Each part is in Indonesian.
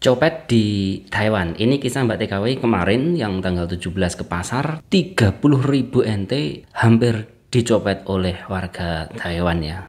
Copet di Taiwan. Ini kisah Mbak TKW kemarin yang tanggal 17 ke pasar, 30.000 NT hampir dicopet oleh warga Taiwan ya.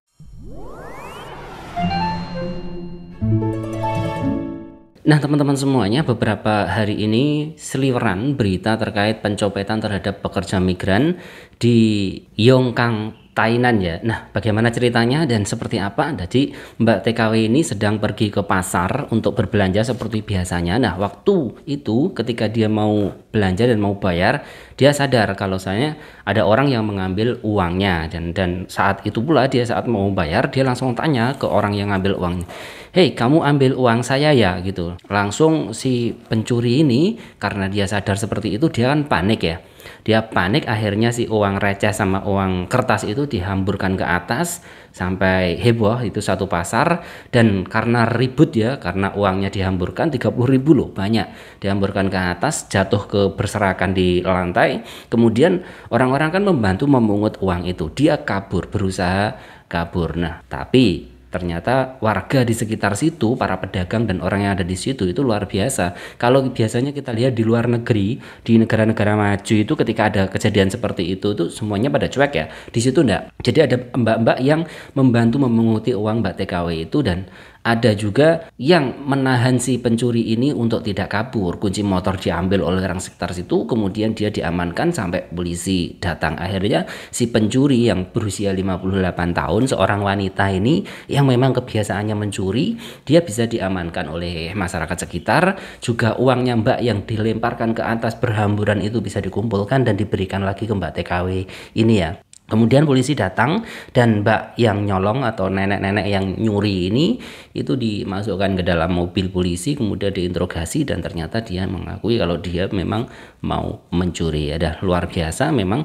Nah teman-teman semuanya, beberapa hari ini seliweran berita terkait pencopetan terhadap pekerja migran di Yongkang, Tainan ya. Nah bagaimana ceritanya dan seperti apa? Jadi Mbak TKW ini sedang pergi ke pasar untuk berbelanja seperti biasanya. Nah waktu itu ketika dia mau belanja dan mau bayar, dia sadar kalau saya ada orang yang mengambil uangnya, dan saat itu pula dia saat mau bayar dia langsung tanya ke orang yang ngambil uangnya, "Hei, kamu ambil uang saya ya?" gitu. Langsung si pencuri ini karena dia sadar seperti itu, dia kan panik ya. Dia panik, akhirnya si uang receh sama uang kertas itu dihamburkan ke atas sampai heboh itu satu pasar. Dan karena ribut ya, karena uangnya dihamburkan 30.000 loh, banyak dihamburkan ke atas, jatuh ke berserakan di lantai. Kemudian orang-orang kan membantu memungut uang itu, dia kabur, berusaha kabur. Nah tapi ternyata warga di sekitar situ, para pedagang dan orang yang ada di situ itu luar biasa. Kalau biasanya kita lihat di luar negeri, di negara-negara maju itu ketika ada kejadian seperti itu tuh semuanya pada cuek ya. Di situ enggak. Jadi ada mbak-mbak yang membantu memunguti uang Mbak TKW itu, dan ada juga yang menahan si pencuri ini untuk tidak kabur. Kunci motor diambil oleh orang sekitar situ, kemudian dia diamankan sampai polisi datang. Akhirnya si pencuri yang berusia 58 tahun, seorang wanita ini yang memang kebiasaannya mencuri, dia bisa diamankan oleh masyarakat sekitar. Juga uangnya Mbak yang dilemparkan ke atas berhamburan itu bisa dikumpulkan dan diberikan lagi ke Mbak TKW ini ya. Kemudian polisi datang dan Mbak yang nyolong atau nenek-nenek yang nyuri ini itu dimasukkan ke dalam mobil polisi, kemudian diinterogasi dan ternyata dia mengakui kalau dia memang mau mencuri. Ada luar biasa memang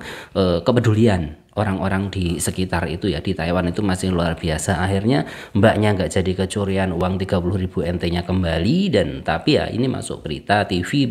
kepedulian orang-orang di sekitar itu ya, di Taiwan itu masih luar biasa. Akhirnya mbaknya nggak jadi kecurian uang 30.000 NT-nya kembali, dan tapi ya ini masuk berita TV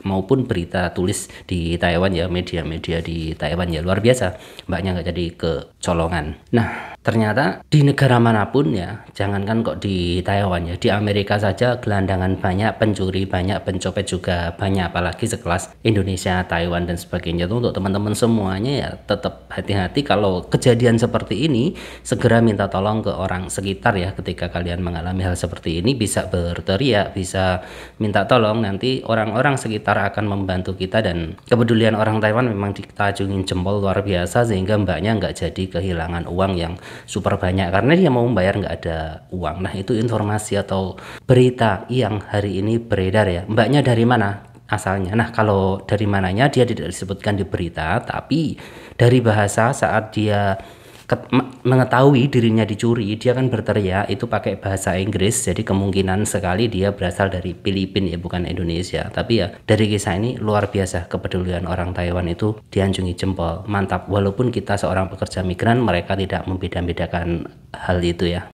maupun berita tulis di Taiwan ya, media-media di Taiwan ya, luar biasa mbaknya nggak jadi kecolongan. Nah ternyata di negara manapun ya, jangankan kok di Taiwan ya, di Amerika saja gelandangan banyak, pencuri banyak, pencopet juga banyak, apalagi sekelas Indonesia, Taiwan dan sebagainya. Itu untuk teman-teman semuanya ya, tetap hati-hati kalau kejadian seperti ini, segera minta tolong ke orang sekitar ya. Ketika kalian mengalami hal seperti ini bisa berteriak, bisa minta tolong, nanti orang-orang sekitar akan membantu kita. Dan kepedulian orang Taiwan memang kita acungin jempol luar biasa, sehingga mbaknya nggak jadi kehilangan uang yang super banyak karena dia mau membayar nggak ada uang. Nah itu informasi atau berita yang hari ini beredar ya. Mbaknya dari mana asalnya? Nah kalau dari mananya dia tidak disebutkan di berita, tapi dari bahasa saat dia mengetahui dirinya dicuri, dia kan berteriak itu pakai bahasa Inggris. Jadi kemungkinan sekali dia berasal dari Filipina ya, bukan Indonesia. Tapi ya dari kisah ini luar biasa, kepedulian orang Taiwan itu dianjungi jempol, mantap. Walaupun kita seorang pekerja migran, mereka tidak membeda-bedakan hal itu ya.